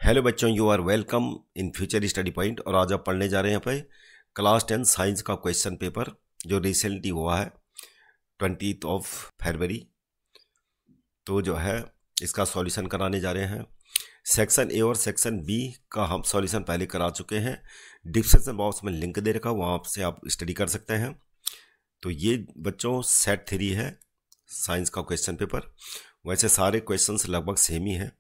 Hello बच्चों, you are welcome in future study point. और आज आप पढ़ने जा रहे हैं यहाँ पे क्लास 10 साइंस का क्वेश्चन पेपर जो रिसेंटली हुआ है 20 फरवरी। तो जो है इसका सॉल्यूशन कराने जा रहे हैं। सेक्शन ए और सेक्शन बी का हम सॉल्यूशन पहले करा चुके हैं। डिस्क्रिप्शन बॉक्स में लिंक दे रखा, वहाँ से आप स्टडी कर सकते हैं। तो ये बच्चों सेट 3 है साइंस का क्वेश्चन पेपर। वैसे सारे क्वेश्चंस लगभग सेम ही हैं,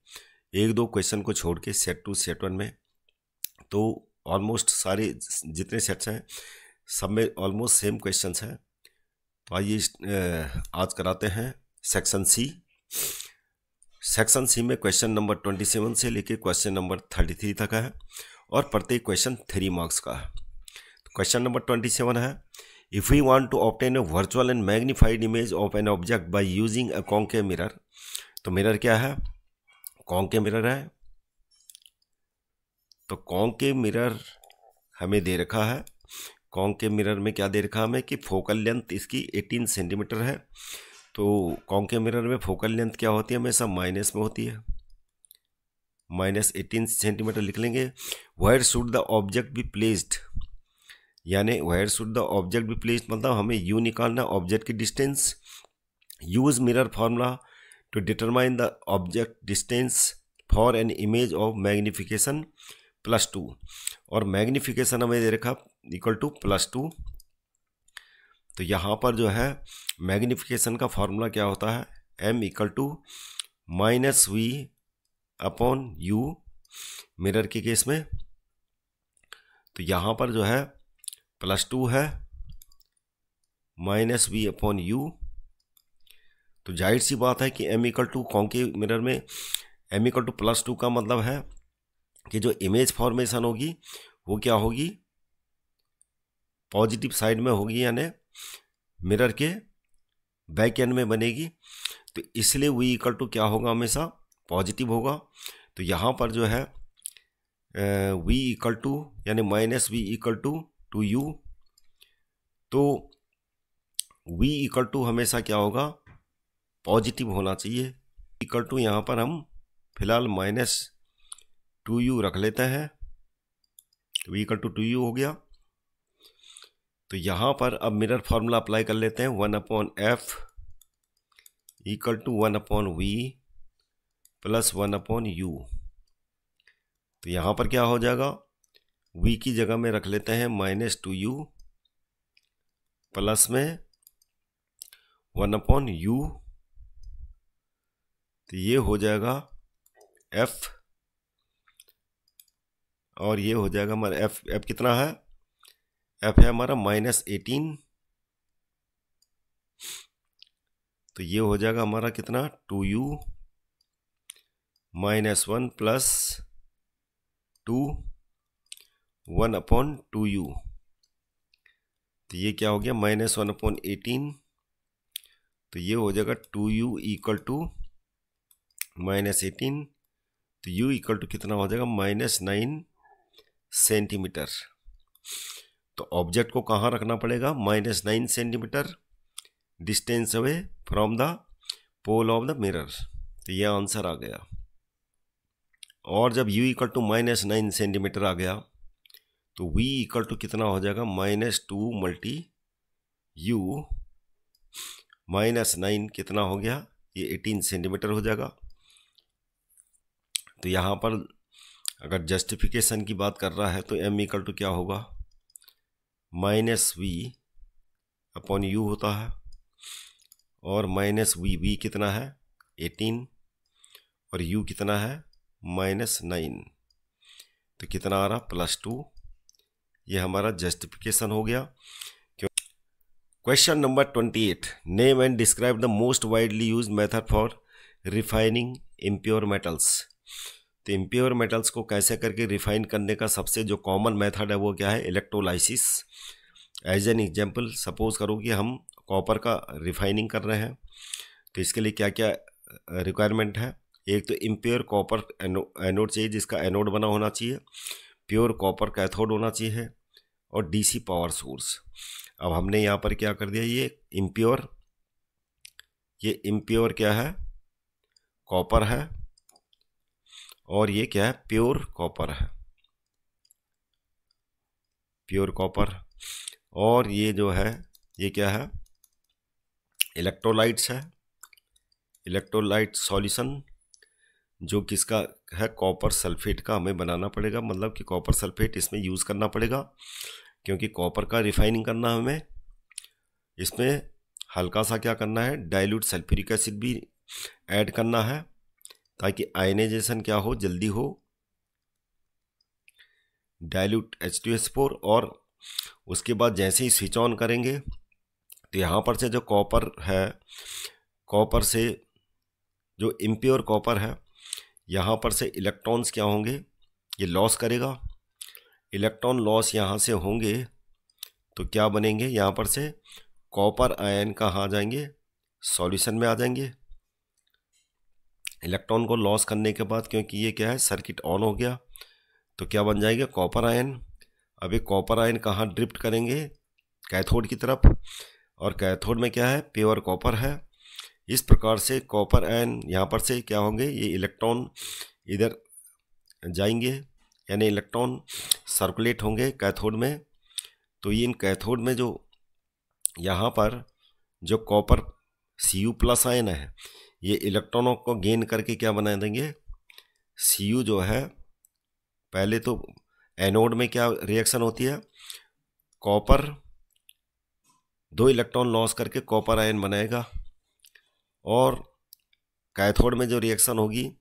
एक दो क्वेश्चन को छोड़ के सेट 2 सेट 1 में तो ऑलमोस्ट सारे जितने सेट्स हैं सब में ऑलमोस्ट सेम क्वेश्चंस हैं। तो आइए आज कराते हैं सेक्शन सी। सेक्शन सी में क्वेश्चन नंबर 27 से लेके क्वेश्चन नंबर 33 तक है और प्रत्येक क्वेश्चन 3 मार्क्स का है। तो क्वेश्चन नंबर 27 है, if we want to obtain a virtual and magnified image of an object by using a concave mirror. तो मिरर क्या है? कॉन्केव मिरर है। तो कॉन्केव मिरर हमें दे रखा है। कॉन्केव मिरर में क्या दे रखा हमें कि फोकल लेंथ इसकी 18 सेंटीमीटर है। तो कॉन्केव मिरर में फोकल लेंथ क्या होती है? हमेशा माइनस में होती है, -18 सेंटीमीटर लिख लेंगे। Where should the object be placed, यानी where should the object be placed मतलब हमें यू निकालना ऑब्जेक्ट की distance. Use mirror formula to determine the object distance for an image of magnification +2। और मैग्निफिकेशन हमें दे रखा इक्वल टू +2। तो यहाँ पर जो है मैग्निफिकेशन का फॉर्मूला क्या होता है? m = -v/u मिरर के केस में। तो यहाँ पर जो है +2 है -v/u। तो जाहिर सी बात है कि m = कॉन्केव मिरर में m = +2 का मतलब है कि जो इमेज फॉर्मेशन होगी वो क्या होगी? पॉजिटिव साइड में होगी, यानी मिरर के बैक एंड में बनेगी। तो इसलिए v = क्या होगा? हमेशा पॉजिटिव होगा। तो यहाँ पर जो है v = यानी -v = u। तो v = हमेशा क्या होगा? पॉजिटिव होना चाहिए। = यहाँ पर हम फिलहाल -2u रख लेते हैं। v = 2u हो गया। तो यहाँ पर अब मिरर फार्मूला अप्लाई कर लेते हैं। 1/f = 1/v + 1/u। तो यहाँ पर क्या हो जाएगा? v की जगह में रख लेते हैं -2u प्लस में 1/u। तो ये हो जाएगा f और ये हो जाएगा हमारा f कितना है? f है हमारा -18। तो ये हो जाएगा हमारा कितना? 2u -1 + 2 1/2u। तो ये क्या हो गया? -1/18। तो ये हो जाएगा 2u = -18। तो u = कितना हो जाएगा? -9 सेंटीमीटर। तो ऑब्जेक्ट को कहाँ रखना पड़ेगा? -9 centimetre distance away from the pole of the mirror. तो ये आंसर आ गया। और जब u = -9 सेंटीमीटर आ गया तो v = कितना हो जाएगा? -2 × u -9 कितना हो गया? ये 18 सेंटीमीटर हो जाएगा। तो यहाँ पर अगर जस्टिफिकेशन की बात कर रहा है तो m = क्या होगा? -v/u होता है। और -v कितना है? 18 और u कितना है? -9। तो कितना आ रहा? +2। ये हमारा जस्टिफिकेशन हो गया। Question number 28, name and describe the most widely used method for refining impure metals. तो इम्प्योर मेटल्स को कैसे करके रिफाइन करने का सबसे जो कॉमन मेथड है वो क्या है? Electrolysis. As an example suppose करो कि हम कॉपर का रिफाइनिंग कर रहे हैं। तो इसके लिए क्या क्या रिक्वायरमेंट है? एक तो इम्प्योर कॉपर एनोड चाहिए, जिसका एनोड बना होना चाहिए। प्योर कॉपर कैथोड होना चाहिए और डीसी पावर सोर्स। अब हमने यहाँ पर क्या कर दिया? ये इम्प्योर क्या है? कॉपर है। और ये क्या है, प्योर कॉपर है, प्योर कॉपर। और ये जो है ये क्या है, इलेक्ट्रोलाइट्स है, इलेक्ट्रोलाइट सॉल्यूशन जो किसका है, कॉपर सल्फेट का हमें बनाना पड़ेगा, मतलब कि कॉपर सल्फेट इसमें यूज़ करना पड़ेगा क्योंकि कॉपर का रिफाइनिंग करना हमें। इसमें हल्का सा क्या करना है, डाइल्यूट सल्फ्यूरिक एसिड भी ऐड करना है ताकि आयनाइजेशन क्या हो, जल्दी हो, डाइल्यूट H2S4। और उसके बाद जैसे ही स्विच ऑन करेंगे तो यहाँ पर से जो कॉपर है, कॉपर से जो इम्प्योर कॉपर है, यहाँ पर से इलेक्ट्रॉन्स क्या होंगे, ये लॉस करेगा। इलेक्ट्रॉन लॉस यहाँ से होंगे तो क्या बनेंगे, यहाँ पर से कॉपर आयन कहाँ आ जाएंगे, सॉल्यूशन में आ जाएंगे। इलेक्ट्रॉन को लॉस करने के बाद क्योंकि ये क्या है, सर्किट ऑन हो गया, तो क्या बन जाएगा, कॉपर आयन। अब ये कॉपर आयन कहाँ ड्रिफ्ट करेंगे, कैथोड की तरफ, और कैथोड में क्या है, प्योर कॉपर है। इस प्रकार से कॉपर आयन यहाँ पर से क्या होंगे, ये इलेक्ट्रॉन इधर जाएंगे, यानी इलेक्ट्रॉन सर्कुलेट होंगे कैथोड में। तो ये इन कैथोड में जो यहाँ पर जो कॉपर Cu+ आयन है, ये इलेक्ट्रॉनों को गेन करके क्या बना देंगे, Cu जो है, पहले तो एनोड में क्या रिएक्शन होती है, कॉपर 2 इलेक्ट्रॉन लॉस करके कॉपर आयन बनाएगा, और कैथोड में जो रिएक्शन होगी,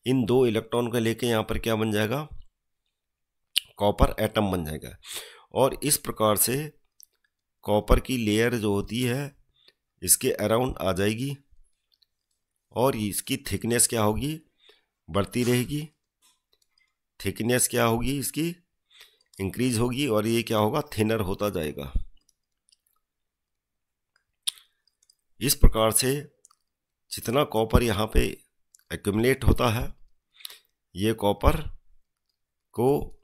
इन 2 इलेक्ट्रॉन को लेके यहाँ पर क्या बन जाएगा, कॉपर एटम बन जाएगा। और इस प्रकार से कॉपर की लेयर जो होती है इसके अराउंड आ जाएगी, और इसकी थिकनेस क्या होगी, बढ़ती रहेगी। थिकनेस क्या होगी, इसकी इंक्रीज होगी, और ये क्या होगा, थिनर होता जाएगा। इस प्रकार से जितना कॉपर यहाँ पे एक्यूमुलेट होता है, ये कॉपर को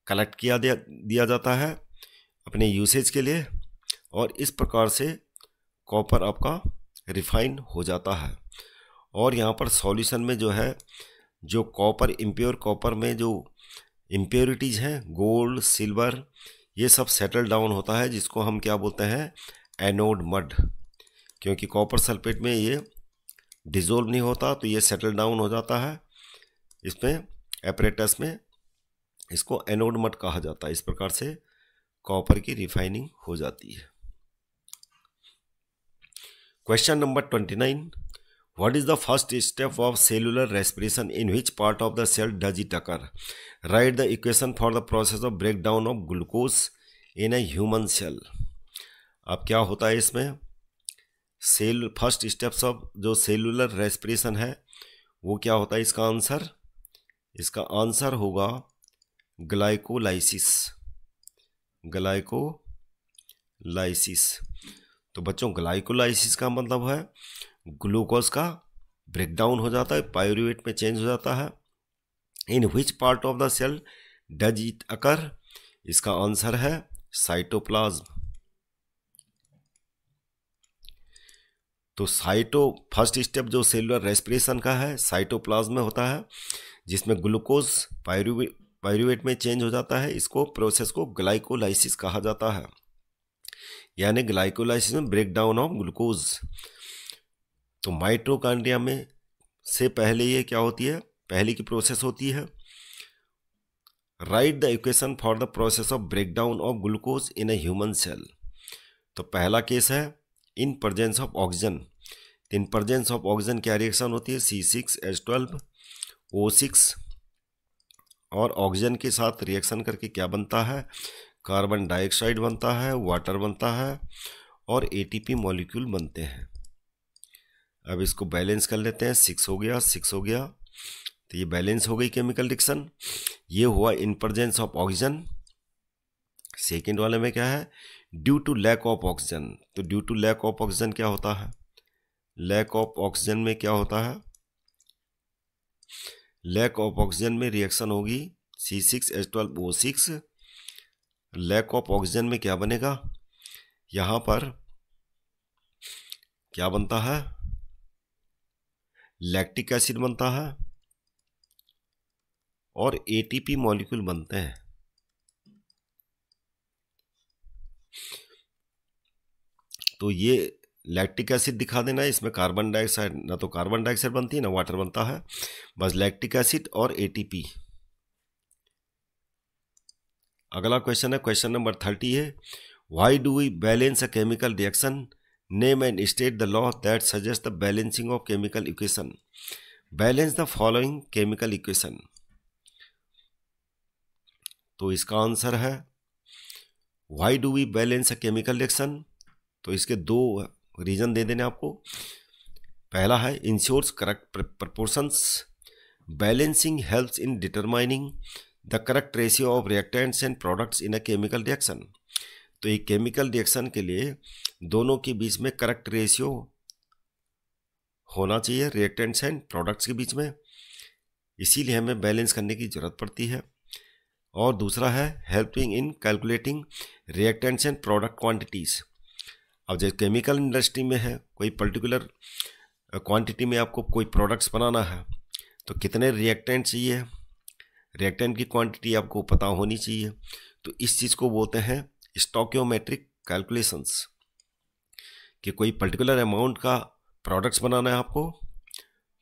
कलेक्ट किया दिया जाता है अपने यूसेज के लिए, और इस प्रकार से कॉपर आपका रिफाइन हो जाता है। और यहाँ पर सॉल्यूशन में जो है, जो कॉपर इम्प्योर कॉपर में जो इम्प्योरिटीज़ हैं, गोल्ड सिल्वर, ये सब सेटल डाउन होता है, जिसको हम क्या बोलते हैं, एनोड मड। क्योंकि कॉपर सल्फेट में ये डिज़ोल्व नहीं होता तो ये सेटल डाउन हो जाता है इसमें एपरेटस में, इसको एनोड मड कहा जाता है। इस प्रकार से कॉपर की रिफाइनिंग हो जाती है। Question number 29, what is the first step of cellular respiration, in which part of the cell does it occur, write the equation for the process of break down of glucose in a human cell. अब क्या होता है इसमें, cell first steps of जो cellular respiration है वो क्या होता है, इसका आंसर होगा ग्लाइकोलाइसिस, ग्लाइकोलाइसिस। तो बच्चों ग्लाइकोलाइसिस का मतलब है ग्लूकोज का ब्रेकडाउन हो जाता है, पायरूवेट में चेंज हो जाता है। In which part of the cell does it occur, इसका आंसर है साइटोप्लाज्म। तो फर्स्ट स्टेप जो सेलुलर रेस्पिरेशन का है साइटोप्लाज्म में होता है, जिसमें ग्लूकोज पायरूवेट में चेंज हो जाता है। इसको प्रोसेस को ग्लाइकोलाइसिस कहा जाता है, यानी ग्लाइकोलाइसिस में ब्रेक डाउन ऑफ ग्लूकोज। तो माइटोकॉन्ड्रिया में से पहले ये क्या होती है, पहले की प्रोसेस होती है, write the equation for the process of break down of glucose in a human cell. तो पहला केस है in presence of oxygen. In presence of oxygen क्या रिएक्शन होती है, C6H12O6, और ऑक्सीजन के साथ रिएक्शन करके क्या बनता है, कार्बन डाइऑक्साइड बनता है, वाटर बनता है, और ATP मॉलिक्यूल बनते हैं। अब इसको बैलेंस कर लेते हैं, 6 हो गया, 6 हो गया, तो ये बैलेंस हो गई केमिकल रिएक्शन। ये हुआ in presence of oxygen. Second वाले में क्या है, due to lack of oxygen. तो due to lack of oxygen क्या होता है, लैक ऑफ ऑक्सीजन में क्या होता है, लैक ऑफ ऑक्सीजन में रिएक्शन होगी C6H12O6। लैक ऑफ ऑक्सीजन में क्या बनेगा, यहाँ पर क्या बनता है, लैक्टिक एसिड बनता है, और एटीपी मॉलिक्यूल बनते हैं। तो ये लैक्टिक एसिड दिखा देना, इसमें कार्बन डाइऑक्साइड, ना तो कार्बन डाइऑक्साइड बनती है ना वाटर बनता है, बस लैक्टिक एसिड और एटीपी। अगला क्वेश्चन है, क्वेश्चन नंबर 30 है, why do we balance a chemical reaction, name and state the law that suggest the balancing of chemical equation, balance the following chemical equation. तो इसका answer है why do we balance a chemical reaction. तो इसके दो reason दे देने आपको। पहला है ensures correct proportions, balancing helps in determining the correct ratio of reactants and products in a chemical reaction. तो एक केमिकल रिएक्शन के लिए दोनों के बीच में करेक्ट रेशियो होना चाहिए रिएक्टेंट्स एंड प्रोडक्ट्स के बीच में, इसीलिए हमें बैलेंस करने की जरूरत पड़ती है। और दूसरा है helping in calculating reactants and product quantities. अब जैसे केमिकल इंडस्ट्री में है, कोई पर्टिकुलर क्वांटिटी में आपको कोई प्रोडक्ट्स बनाना है, तो कितने रिएक्टेंट चाहिए, रिएक्टेंट की क्वांटिटी आपको पता होनी चाहिए। तो इस चीज़ को बोलते हैं स्टोकियोमेट्रिक कैलकुलेशंस, कि कोई पर्टिकुलर अमाउंट का प्रोडक्ट्स बनाना है आपको,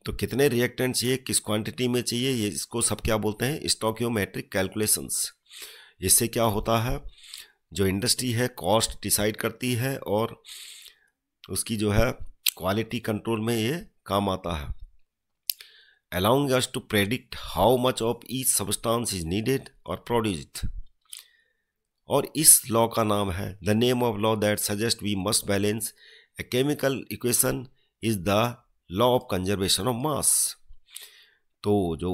तो कितने रिएक्टेंट चाहिए, किस क्वांटिटी में चाहिए, ये इसको सब क्या बोलते हैं, स्टोकियोमेट्रिक कैलकुलेशंस। इससे क्या होता है, जो इंडस्ट्री है कॉस्ट डिसाइड करती है और उसकी जो है क्वालिटी कंट्रोल में ये काम आता है। allowing us to predict how much of each substance is needed or produced। और इस लॉ का नाम है the name of law that suggests we must balance a chemical equation is the law of conservation of mass। तो जो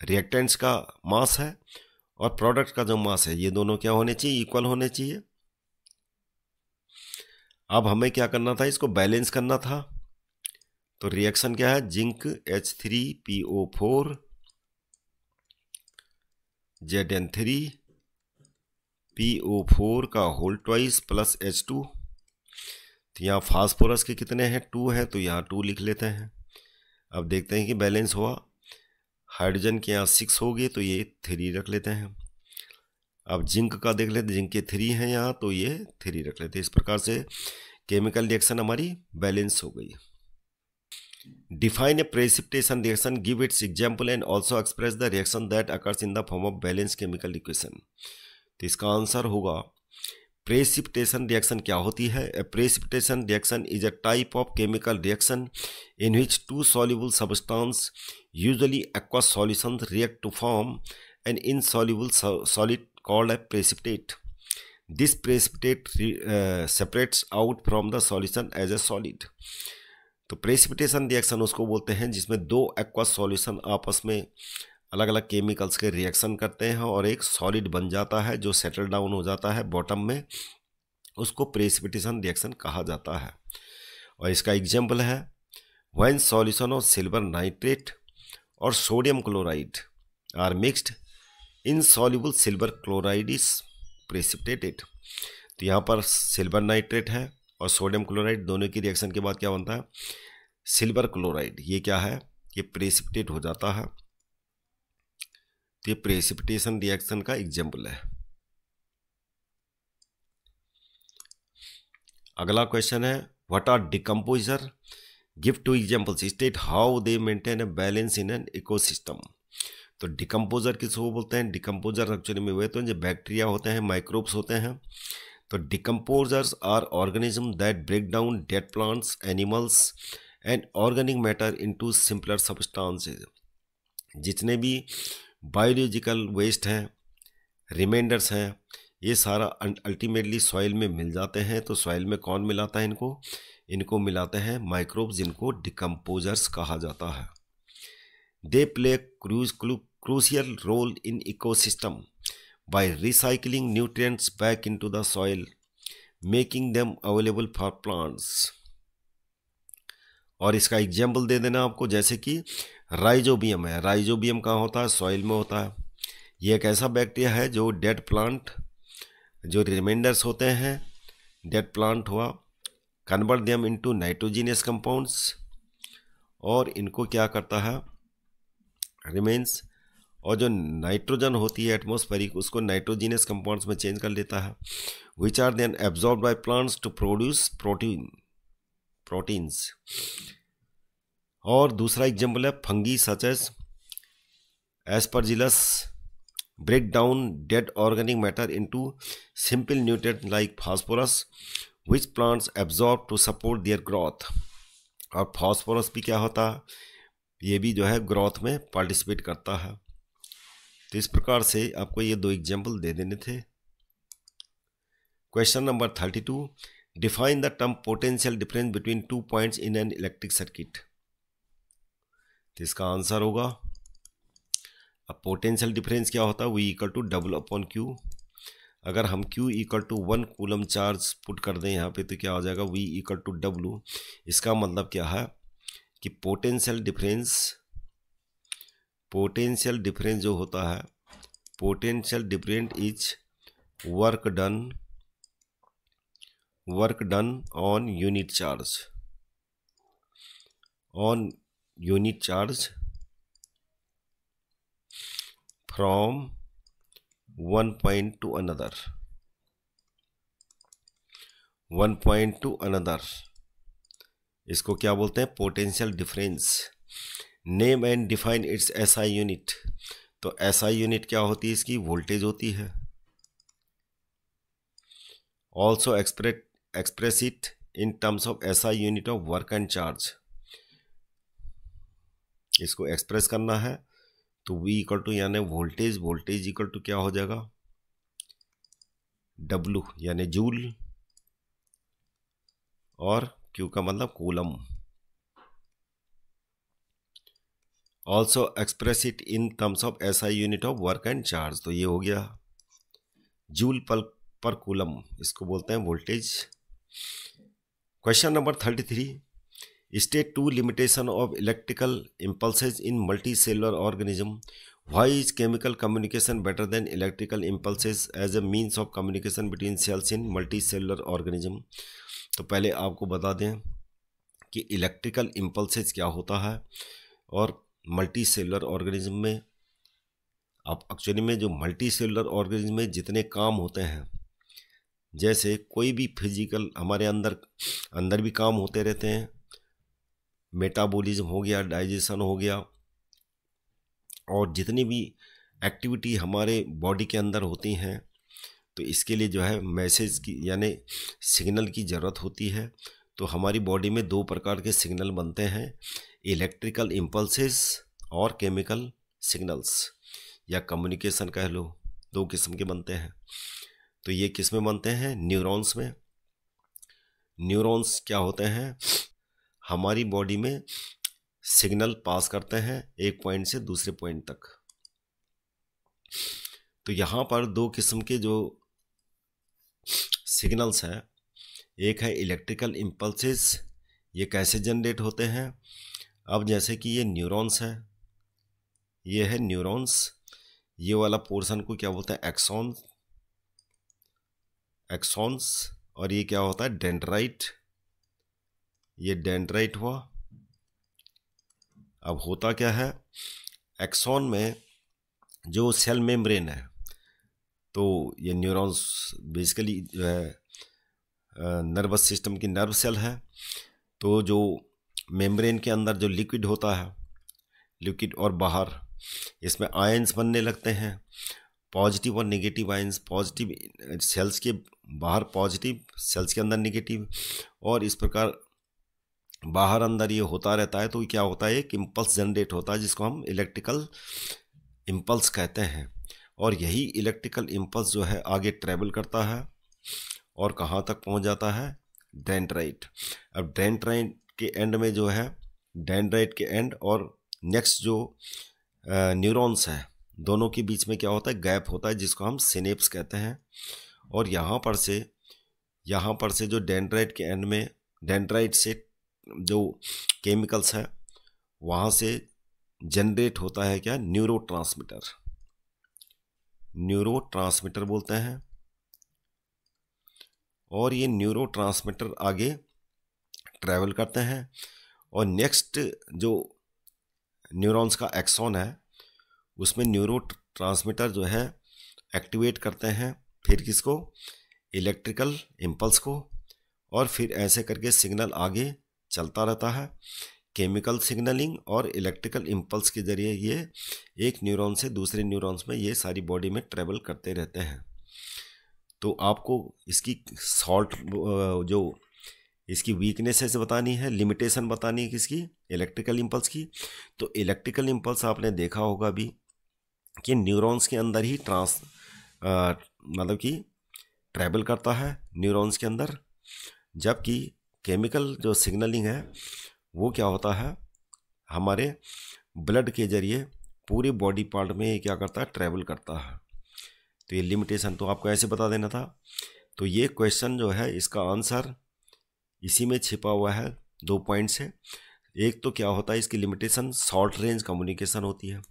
reactants का मास है और प्रोडक्ट का जो मास है, ये दोनों क्या होने चाहिए, इक्वल होने चाहिए। अब हमें क्या करना था, इसको बैलेंस करना था। तो रिएक्शन क्या है, जिंक H3PO4 Zn3 PO4 का होल ट्वाइस प्लस H2। तो यहाँ फास्फोरस के कितने हैं, 2 हैं, तो यहाँ 2 लिख लेते हैं। अब देखते हैं कि बैलेंस हुआ। हाइड्रोजन के यहाँ 6 हो गए, तो ये 3 रख लेते हैं। अब जिंक का देख लेते हैं, जिंक के 3 हैं यहाँ, तो ये 3 रख लेते हैं। इस प्रकार से केमिकल रिएक्शन हमारी बैलेंस हो गई। Define a precipitation reaction, give its example and also express the reaction that occurs in the form of balance chemical equation. तो इसका आंसर होगा प्रेसिपिटेशन रिएक्शन क्या होती है। A precipitation reaction is a type of chemical reaction in which 2 soluble substance, usually aqueous solutions, react to form an insoluble solid called a precipitate। This precipitate separates out from the solution as a solid। तो precipitation reaction उसको बोलते हैं जिसमें 2 aqueous solution आपस में अलग अलग chemicals के रिएक्शन करते हैं और एक सॉलिड बन जाता है जो सेटल डाउन हो जाता है बॉटम में, उसको प्रेसिपिटेशन रिएक्शन कहा जाता है। और इसका एग्जाम्पल है when solution of silver nitrate और sodium chloride are mixed, insoluble silver chloride is precipitated. तो यहाँ पर सिल्वर नाइट्रेट है और सोडियम क्लोराइड, दोनों की रिएक्शन के बाद क्या बनता है, सिल्वर क्लोराइड। ये क्या है, ये प्रेसिपिटेट हो जाता है। तो ये प्रेसिपिटेशन रिएक्शन का एग्जाम्पल है। अगला क्वेश्चन है what are decomposer, give 2 examples, state how they maintain a balance in an ecosystem. तो डिकम्पोजर किसको बोलते हैं, डिकम्पोजर एक्चुअली में वे तो जो बैक्टीरिया होते हैं, माइक्रोब्स होते हैं। तो decomposers are organism that break down dead plants, animals and organic matter into simpler substances. जितने भी बायोलॉजिकल वेस्ट हैं, रिमाइंडर्स हैं, ये सारा अल्टीमेटली सॉइल में मिल जाते हैं। तो सॉइल में कौन मिलाता है इनको, इनको मिलाते हैं माइक्रोब्स, जिनको डिकम्पोजर्स कहा जाता है। They play crucial role in ecosystem by recycling nutrients back into the soil, making them available for plants। और इसका एग्जाम्पल दे देना आपको, जैसे कि राइजोबियम है। राइजोबियम कहाँ होता है, सॉइल में होता है। ये एक ऐसा बैक्टीरिया है जो डेड प्लांट, जो रिमाइंडर्स होते हैं, डेड प्लांट हुआ, convert them into nitrogenous compounds, और इनको क्या करता है, रिमेन्स, और जो नाइट्रोजन होती है एटमॉस्फेरिक, उसको नाइट्रोजीनियस कंपाउंड्स में चेंज कर लेता है, which are then absorb by plants to produce proteins. और दूसरा एग्जाम्पल है fungi such as Aspergillus break down dead organic matter into simple nutrients like phosphorus which plants absorb to support their growth। और phosphorus भी क्या होता है, ये भी जो है ग्रोथ में पार्टिसिपेट करता है। तो इस प्रकार से आपको ये दो एग्जाम्पल दे देने थे। Question number 32, define the term potential difference between 2 points in an electric circuit. तो इसका आंसर होगा, अब पोटेंशियल डिफरेंस क्या होता है, V इक्वल टू W/Q। अगर हम Q equal to 1 coulomb charge put कर दें यहाँ पे तो क्या हो जाएगा, V इक्वल टू W। इसका मतलब क्या है कि पोटेंशियल डिफरेंस जो होता है, potential difference is work done on unit charge from one point to another, इसको क्या बोलते हैं, potential difference. Name and define it's SI unit. तो SI यूनिट क्या होती है, इसकी वोल्टेज होती है। Also express it in terms of SI unit of work and charge. इसको एक्सप्रेस करना है तो V इक्वल टू यानी वोल्टेज इक्वल टू क्या हो जाएगा, W यानी जूल, और Q का मतलब coulomb. Also express it in terms of SI unit of work and charge. तो ये हो गया जूल पर कूलम, इसको बोलते हैं voltage. Question number 33, State 2 limitation of electrical impulses in multicellular organism. Why is chemical communication better than electrical impulses as a means of communication between cells in multicellular organism? तो पहले आपको बता दें कि इलेक्ट्रिकल इम्पल्सेस क्या होता है और मल्टी सेलुलर ऑर्गेनिज्म में, अब एक्चुअली में जो मल्टी सेलुलर ऑर्गेनिज्म में जितने काम होते हैं, जैसे कोई भी फिजिकल हमारे अंदर भी काम होते रहते हैं, मेटाबॉलिज्म हो गया, डाइजेशन हो गया, और जितनी भी एक्टिविटी हमारे बॉडी के अंदर होती हैं, तो इसके लिए जो है मैसेज की यानी सिग्नल की ज़रूरत होती है। तो हमारी बॉडी में 2 प्रकार के सिग्नल बनते हैं, इलेक्ट्रिकल इम्पल्सेस और केमिकल सिग्नल्स, या कम्युनिकेशन कह लो, 2 किस्म के बनते हैं। तो ये किस में बनते हैं, न्यूरॉन्स में। न्यूरॉन्स क्या होते हैं, हमारी बॉडी में सिग्नल पास करते हैं एक पॉइंट से दूसरे पॉइंट तक। तो यहाँ पर 2 किस्म के जो सिग्नल्स हैं, एक है इलेक्ट्रिकल इम्पल्सेस, ये कैसे जनरेट होते हैं। अब जैसे कि ये न्यूरॉन्स है, ये है न्यूरॉन्स, ये वाला पोर्शन को क्या बोलते हैं, एक्सॉन्स, और ये क्या होता है, डेंड्राइट। ये डेंड्राइट हुआ। अब होता क्या है, एक्सॉन में जो सेल मेम्ब्रेन है, तो ये न्यूरॉन्स बेसिकली जो है नर्वस सिस्टम की नर्व सेल है। तो जो मेम्ब्रेन के अंदर जो लिक्विड होता है, लिक्विड और बाहर, इसमें आयंस बनने लगते हैं, पॉजिटिव और नेगेटिव आयंस। पॉजिटिव सेल्स के बाहर पॉजिटिव, सेल्स के अंदर नेगेटिव, और इस प्रकार बाहर अंदर ये होता रहता है। तो क्या होता है, एक इम्पल्स जनरेट होता है जिसको हम इलेक्ट्रिकल इम्पल्स कहते हैं। और यही इलेक्ट्रिकल इम्पल्स जो है आगे ट्रैवल करता है और कहाँ तक पहुँच जाता है, डेंड्राइट। अब डेंड्राइट के एंड में जो है, डेंड्राइट के एंड और नेक्स्ट जो न्यूरॉन्स है, दोनों के बीच में क्या होता है, गैप होता है जिसको हम सिनेप्स कहते हैं। और यहाँ पर से जो डेंड्राइट के एंड में, डेंड्राइट से जो केमिकल्स है वहाँ से जनरेट होता है क्या, न्यूरोट्रांसमीटर बोलते हैं। और ये न्यूरोट्रांसमीटर आगे ट्रैवल करते हैं और नेक्स्ट जो न्यूरॉन्स का एक्सॉन है उसमें न्यूरो ट्रांसमीटर जो है एक्टिवेट करते हैं, फिर किसको, इलेक्ट्रिकल इम्पल्स को, और फिर ऐसे करके सिग्नल आगे चलता रहता है। केमिकल सिग्नलिंग और इलेक्ट्रिकल इम्पल्स के ज़रिए ये एक न्यूरॉन से दूसरे न्यूरॉन्स में ये सारी बॉडी में ट्रेवल करते रहते हैं। तो आपको इसकी जो इसकी वीकनेसेस बतानी है, लिमिटेशन बतानी है किसकी, इलेक्ट्रिकल इम्पल्स की। तो इलेक्ट्रिकल इम्पल्स आपने देखा होगा भी कि न्यूरॉन्स के अंदर ही मतलब कि ट्रैवल करता है न्यूरॉन्स के अंदर, जबकि केमिकल जो सिग्नलिंग है वो क्या होता है, हमारे ब्लड के जरिए पूरे बॉडी पार्ट में ये क्या करता है, ट्रैवल करता है। तो ये लिमिटेशन तो आपको ऐसे बता देना था। तो ये क्वेश्चन जो है इसका आंसर इसी में छिपा हुआ है, 2 पॉइंट से। एक तो क्या होता है इसकी लिमिटेशन, शॉर्ट रेंज कम्युनिकेशन होती है।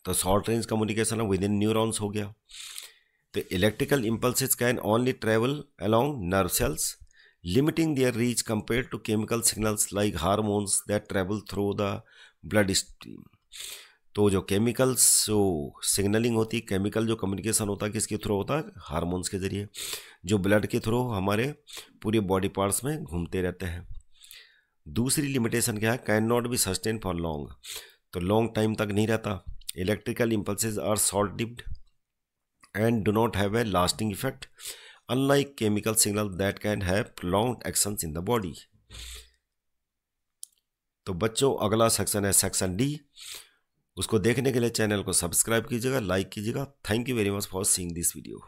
तो short range communication with in neurons हो गया। तो electrical impulses can only travel along nerve cells, limiting their reach compared to chemical signals like hormones that travel through the blood stream। तो जो chemicals जो signalling होती है, chemical जो communication होता है किसके थ्रू होता है, हार्मोन्स के जरिए, जो ब्लड के थ्रू हमारे पूरे बॉडी पार्ट्स में घूमते रहते हैं। दूसरी लिमिटेशन क्या है, can not be sustain for long, तो लॉन्ग टाइम तक नहीं रहता। Electrical impulses are short lived and do not have a lasting effect, unlike chemical signals that can have prolonged actions in the body। तो बच्चों अगला section है section D, उसको देखने के लिए चैनल को सब्सक्राइब कीजिएगा, लाइक कीजिएगा। Thank you very much for seeing this video.